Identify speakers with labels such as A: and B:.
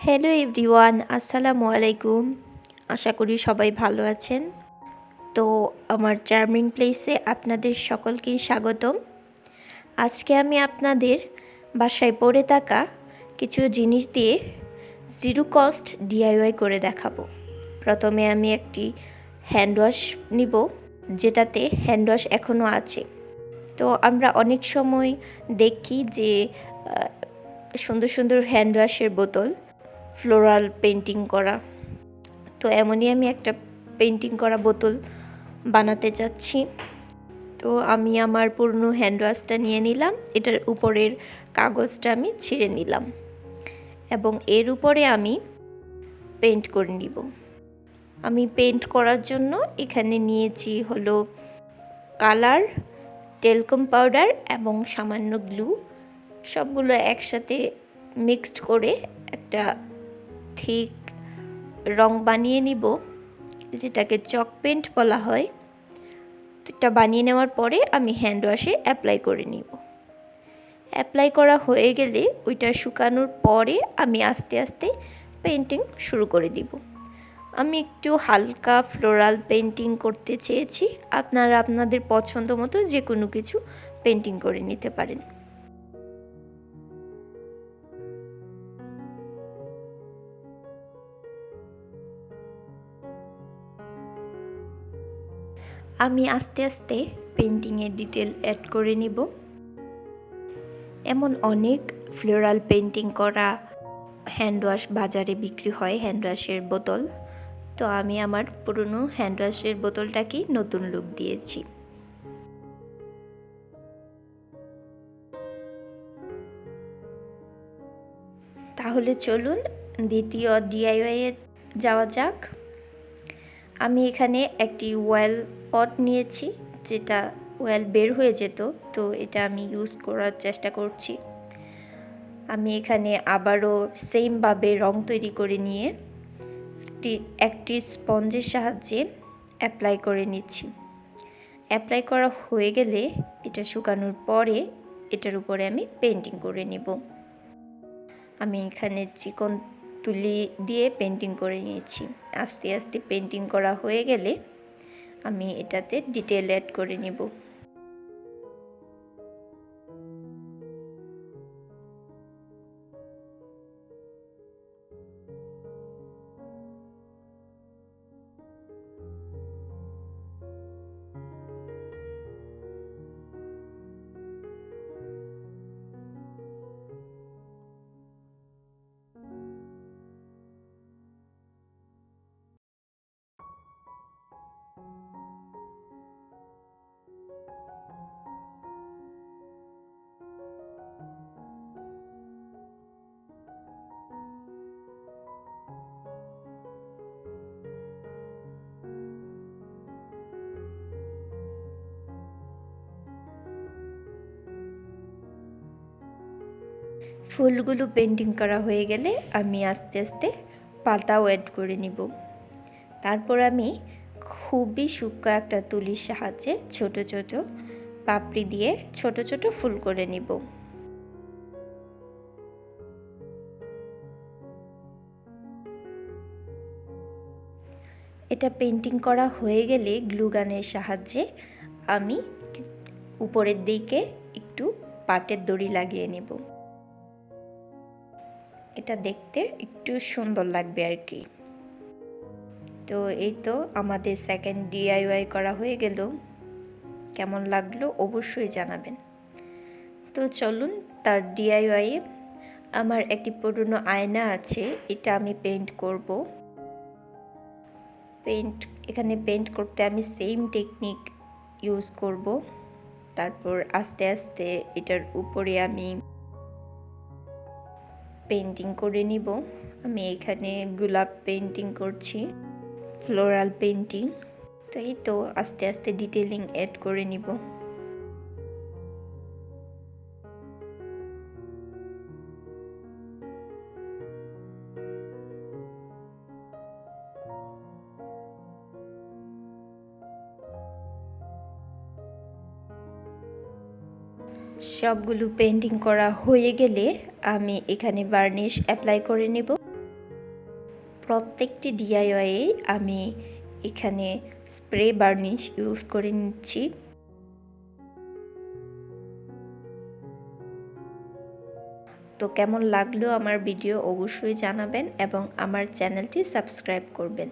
A: Hello everyone, আসসালামু আলাইকুম। আশা করি সবাই ভালো আছেন। তো আমার চার্মিং প্লেসে আপনাদের সকলকেই স্বাগতম। আজকে আমি আপনাদের বাসায় পড়ে থাকা কিছু জিনিস দিয়ে জিরো কস্ট ডিআইওয়াই করে দেখাবো। প্রথমে আমি একটি হ্যান্ড ওয়াশ নিব, যেটাতে হ্যান্ড ওয়াশ এখনও আছে। তো আমরা অনেক সময় দেখি যে সুন্দর সুন্দর হ্যান্ড ওয়াশের বোতল ফ্লোরাল পেন্টিং করা। তো এমনই আমি একটা পেন্টিং করা বোতল বানাতে চাচ্ছি। তো আমি আমার পুরনো হ্যান্ড ওয়াশটা নিয়ে নিলাম, এটার উপরের কাগজটা আমি ছিঁড়ে নিলাম এবং এর উপরে আমি পেন্ট করে নিব। আমি পেন্ট করার জন্য এখানে নিয়েছি হলো কালার, টেলকম পাউডার এবং সামান্য গ্লু। সবগুলো একসাথে মিক্সড করে একটা ঠিক রং বানিয়ে নিব, যেটাকে চক পেন্ট বলা হয়। এটা বানিয়ে নেওয়ার পরে আমি হ্যান্ড ওয়াশে অ্যাপ্লাই করে নিব। অ্যাপ্লাই করা হয়ে গেলে ওইটা শুকানোর পরে আমি আস্তে আস্তে পেন্টিং শুরু করে দিব। আমি একটু হালকা ফ্লোরাল পেন্টিং করতে চেয়েছি। আপনারা আপনাদের পছন্দ মতো যে কোনো কিছু পেন্টিং করে নিতে পারেন। আমি আস্তে আস্তে পেন্টিংয়ের ডিটেল অ্যাড করে নিব। এমন অনেক ফ্লোরাল পেন্টিং করা হ্যান্ড ওয়াশ বাজারে বিক্রি হয়, হ্যান্ড ওয়াশের বোতল। তো আমি আমার পুরনো হ্যান্ড ওয়াশের বোতলটাকেই নতুন লুক দিয়েছি। তাহলে চলুন দ্বিতীয় ডিআইওয়াইয়ে যাওয়া যাক। আমি এখানে একটি ওয়েল পট নিয়েছি, যেটা ওয়েল বের হয়ে যেত, তো এটা আমি ইউজ করার চেষ্টা করছি। আমি এখানে আবারও সেমভাবে রং তৈরি করে নিয়ে একটি স্পঞ্জের সাহায্যে অ্যাপ্লাই করে নিচ্ছি। অ্যাপ্লাই করা হয়ে গেলে এটা শুকানোর পরে এটার উপরে আমি পেন্টিং করে নিব। আমি এখানে চিকন তুলি দিয়ে পেন্টিং করে নিয়েছি। আস্তে আস্তে পেন্টিং করা হয়ে গেলে আমি এটাতে ডিটেল অ্যাড করে নিব। ফুলগুলো পেন্টিং করা হয়ে গেলে আমি আস্তে আস্তে পাতাও অ্যাড করে নিব। তারপর আমি খুবই শুকনো একটা তুলির সাহায্যে ছোট ছোট পাপড়ি দিয়ে ছোট ছোট ফুল করে নিব। এটা পেন্টিং করা হয়ে গেলে গ্লু গানের সাহায্যে আমি উপরের দিকে একটু পাটের দড়ি লাগিয়ে নেব। এটা দেখতে একটু সুন্দর লাগবে আর কি। তো এই তো আমাদের সেকেন্ড ডিআইওয়াই করা হয়ে গেল। কেমন লাগলো অবশ্যই জানাবেন। তো চলুন তার ডিআইওয়াই। আমার একটি পুরনো আয়না আছে, এটা আমি পেন্ট করব। এখানে পেন্ট করতে আমি সেম টেকনিক ইউজ করব। তারপর আস্তে আস্তে এটার উপরে আমি পেন্টিং করে নিব। আমি এখানে গোলাপ পেন্টিং করছি, ফ্লোরাল পেন্টিং। তো এই তো আস্তে আস্তে ডিটেলিং অ্যাড করে নিব। সবগুলো পেন্টিং করা হয়ে গেলে আমি এখানে ভার্নিশ অ্যাপ্লাই করে নেব। প্রত্যেকটি ডিআইওয়াই আমি এখানে স্প্রে বার্নিশ ইউজ করে নিচ্ছি। তো কেমন লাগলো আমার ভিডিও অবশ্যই জানাবেন এবং আমার চ্যানেলটি সাবস্ক্রাইব করবেন।